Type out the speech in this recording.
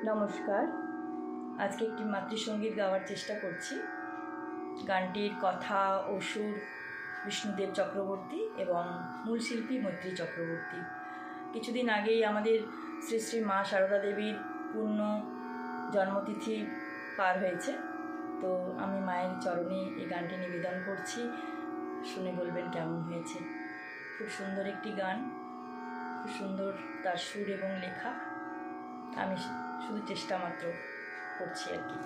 নমস্কার। আজকে একটি মাতৃসঙ্গীত গাওয়ার চেষ্টা করছি। গানটির কথা ও সুর বিষ্ণুদেব চক্রবর্তী এবং মূল শিল্পী মৈত্রী চক্রবর্তী। কিছুদিন আগেই আমাদের শ্রী শ্রী মা সারদা দেবীর পূর্ণ জন্মতিথি পার হয়েছে, তো আমি মায়ের চরণে এই গানটি নিবেদন করছি। শুনে বলবেন কেমন হয়েছে। খুব সুন্দর একটি গান, খুব সুন্দর তার সুর এবং লেখা। আমি শুধু চেষ্টা মাত্র করছি আর কি।